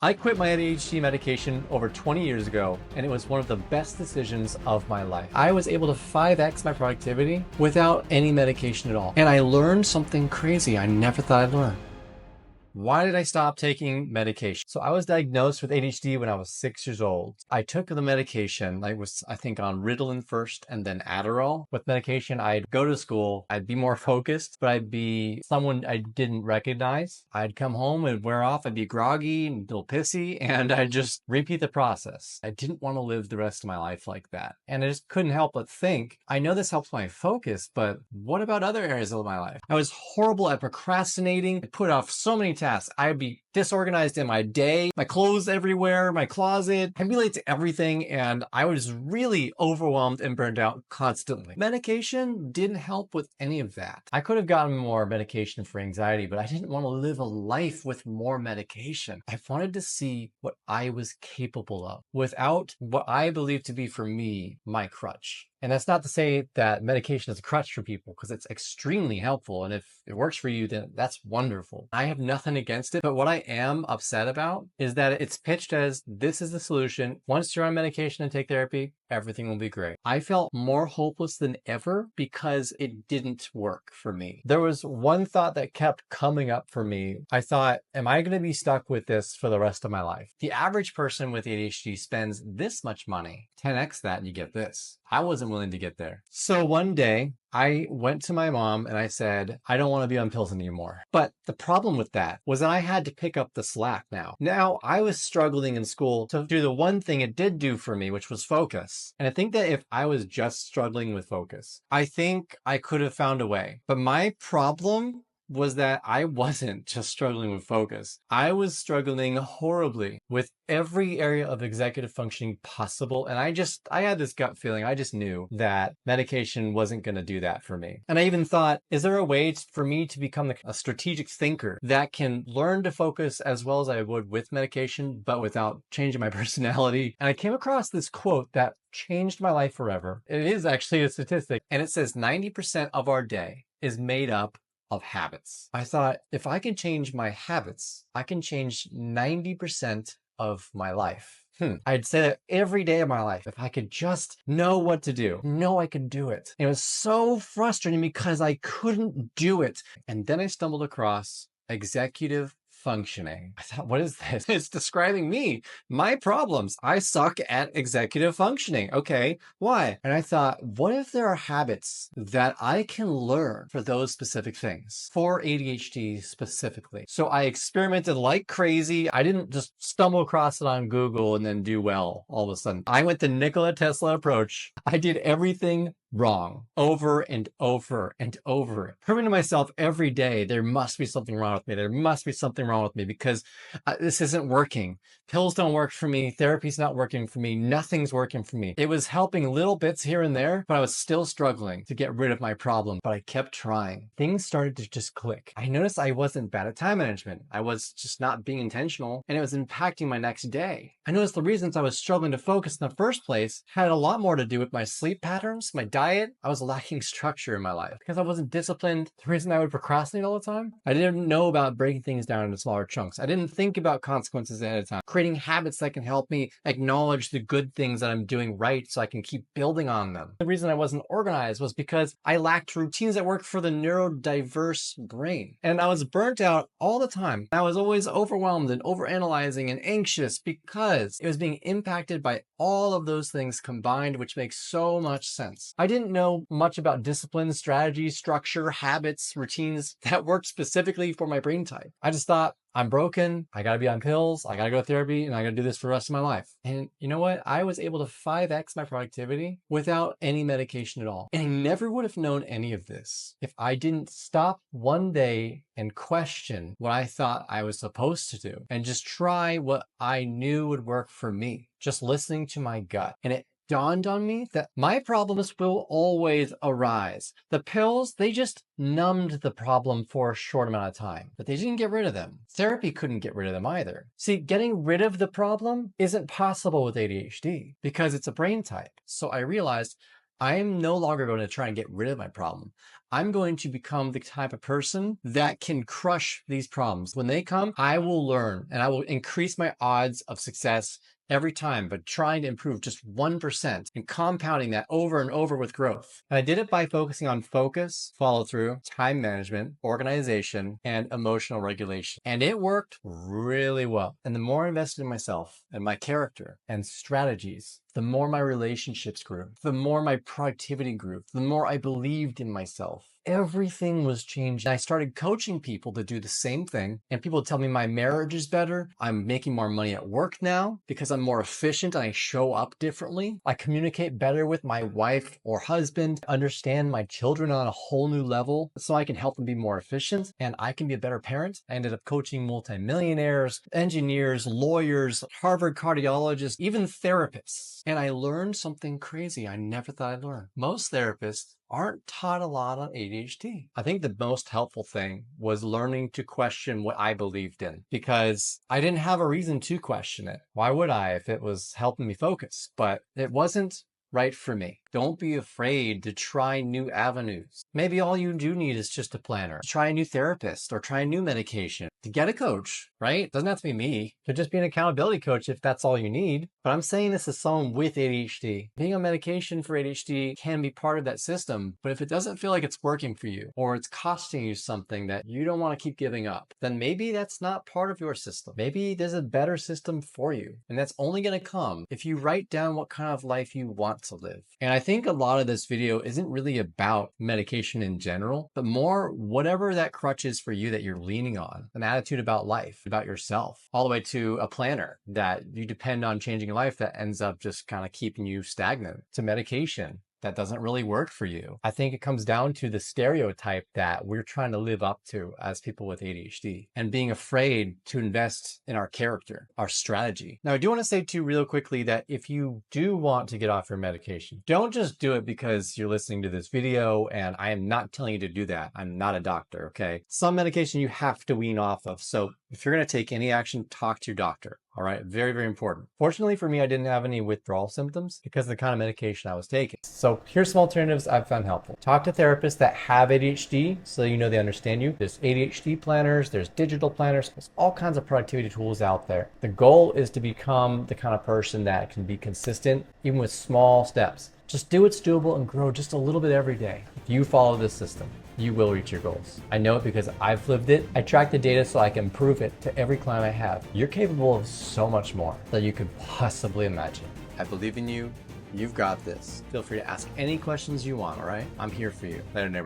I quit my ADHD medication over 20 years ago, and it was one of the best decisions of my life. I was able to 5x my productivity without any medication at all. And I learned something crazy I never thought I'd learn. Why did I stop taking medication? So I was diagnosed with ADHD when I was 6 years old. I took the medication. I was, I think, on Ritalin first and then Adderall. With medication, I'd go to school. I'd be more focused, but I'd be someone I didn't recognize. I'd come home and wear off. I'd be groggy and a little pissy, and I'd just repeat the process. I didn't want to live the rest of my life like that. And I just couldn't help but think, I know this helps my focus, but what about other areas of my life? I was horrible at procrastinating. I put off so many tasks. I'd be disorganized in my day, my clothes everywhere, my closet. I'd be late to everything, and I was really overwhelmed and burned out constantly. Medication didn't help with any of that. I could have gotten more medication for anxiety, but I didn't want to live a life with more medication. I wanted to see what I was capable of without what I believe to be, for me, my crutch. And that's not to say that medication is a crutch for people, because it's extremely helpful. And if it works for you, then that's wonderful. I have nothing against it. But what I am upset about is that it's pitched as this is the solution. Once you're on medication and take therapy, everything will be great. I felt more hopeless than ever because it didn't work for me. There was one thought that kept coming up for me. I thought, am I going to be stuck with this for the rest of my life? The average person with ADHD spends this much money. 10x that and you get this. I wasn't willing to get there. So one day I went to my mom and I said, I don't want to be on pills anymore. But the problem with that was that I had to pick up the slack now. Now I was struggling in school to do the one thing it did do for me, which was focus. And I think that if I was just struggling with focus, I think I could have found a way. But my problem was that I wasn't just struggling with focus. I was struggling horribly with every area of executive functioning possible. And I had this gut feeling. I just knew that medication wasn't going to do that for me. And I even thought, is there a way for me to become a strategic thinker that can learn to focus as well as I would with medication, but without changing my personality? And I came across this quote that changed my life forever. It is actually a statistic. And it says 90% of our day is made up of habits. I thought, if I can change my habits, I can change 90% of my life. I'd say that every day of my life, if I could just know what to do, know I could do it. It was so frustrating because I couldn't do it. And then I stumbled across executive functioning. I thought, what is this? It's describing me, my problems. I suck at executive functioning. Okay, why? And I thought, what if there are habits that I can learn for those specific things, for ADHD specifically? So I experimented like crazy. I didn't just stumble across it on Google and then do well all of a sudden. I went the Nikola Tesla approach. I did everything wrong over and over and over, proving to myself every day there must be something wrong with me. There must be something wrong with me because this isn't working. Pills don't work for me. Therapy's not working for me. Nothing's working for me. It was helping little bits here and there, but I was still struggling to get rid of my problem. But I kept trying. Things started to just click. I noticed I wasn't bad at time management. I was just not being intentional, and it was impacting my next day. I noticed the reasons I was struggling to focus in the first place had a lot more to do with my sleep patterns, my diet. I was lacking structure in my life because I wasn't disciplined. The reason I would procrastinate all the time, I didn't know about breaking things down into smaller chunks. I didn't think about consequences ahead of time. Creating habits that can help me acknowledge the good things that I'm doing right so I can keep building on them. The reason I wasn't organized was because I lacked routines that work for the neurodiverse brain. And I was burnt out all the time. I was always overwhelmed and overanalyzing and anxious because it was being impacted by all of those things combined, which makes so much sense. I didn't know much about discipline, strategy, structure, habits, routines that worked specifically for my brain type. I just thought, I'm broken. I gotta be on pills. I gotta go to therapy, and I gotta do this for the rest of my life. And you know what? I was able to 5x my productivity without any medication at all. And I never would have known any of this if I didn't stop one day and question what I thought I was supposed to do and just try what I knew would work for me. Just listening to my gut. And it dawned on me that my problems will always arise. The pills, they just numbed the problem for a short amount of time, but they didn't get rid of them. Therapy couldn't get rid of them either. See, getting rid of the problem isn't possible with ADHD because it's a brain type. So I realized I am no longer going to try and get rid of my problem. I'm going to become the type of person that can crush these problems. When they come, I will learn and I will increase my odds of success every time, but trying to improve just 1% and compounding that over and over with growth. And I did it by focusing on focus, follow through, time management, organization, and emotional regulation. And it worked really well. And the more I invested in myself and my character and strategies, the more my relationships grew, the more my productivity grew, the more I believed in myself. Everything was changed. I started coaching people to do the same thing. And people tell me my marriage is better. I'm making more money at work now because I'm more efficient and I show up differently. I communicate better with my wife or husband, understand my children on a whole new level so I can help them be more efficient and I can be a better parent. I ended up coaching multimillionaires, engineers, lawyers, Harvard cardiologists, even therapists. And I learned something crazy I never thought I'd learn. Most therapists aren't taught a lot on ADHD. I think the most helpful thing was learning to question what I believed in because I didn't have a reason to question it. Why would I if it was helping me focus? But it wasn't right for me. Don't be afraid to try new avenues. Maybe all you do need is just a planner. Try a new therapist or try a new medication. To get a coach, right? Doesn't have to be me. Could just be an accountability coach if that's all you need. But I'm saying this as someone with ADHD. Being on medication for ADHD can be part of that system, but if it doesn't feel like it's working for you or it's costing you something that you don't want to keep giving up, then maybe that's not part of your system. Maybe there's a better system for you. And that's only going to come if you write down what kind of life you want to live. And I think a lot of this video isn't really about medication in general, but more whatever that crutch is for you that you're leaning on, an attitude about life, about yourself, all the way to a planner that you depend on changing your life that ends up just kind of keeping you stagnant, to medication that doesn't really work for you. I think it comes down to the stereotype that we're trying to live up to as people with ADHD and being afraid to invest in our character, our strategy. Now, I do want to say too real quickly that if you do want to get off your medication, don't just do it because you're listening to this video, and I am not telling you to do that. I'm not a doctor, okay? Some medication you have to wean off of. So if you're going to take any action, talk to your doctor. All right, very, very important. Fortunately for me, I didn't have any withdrawal symptoms because of the kind of medication I was taking. So here's some alternatives I've found helpful. Talk to therapists that have ADHD so you know they understand you. There's ADHD planners, there's digital planners, there's all kinds of productivity tools out there. The goal is to become the kind of person that can be consistent, even with small steps. Just do what's doable and grow just a little bit every day. If you follow this system, you will reach your goals. I know it because I've lived it. I track the data so I can prove it to every client I have. You're capable of so much more than you could possibly imagine. I believe in you. You've got this. Feel free to ask any questions you want, all right? I'm here for you. Later, neighbors.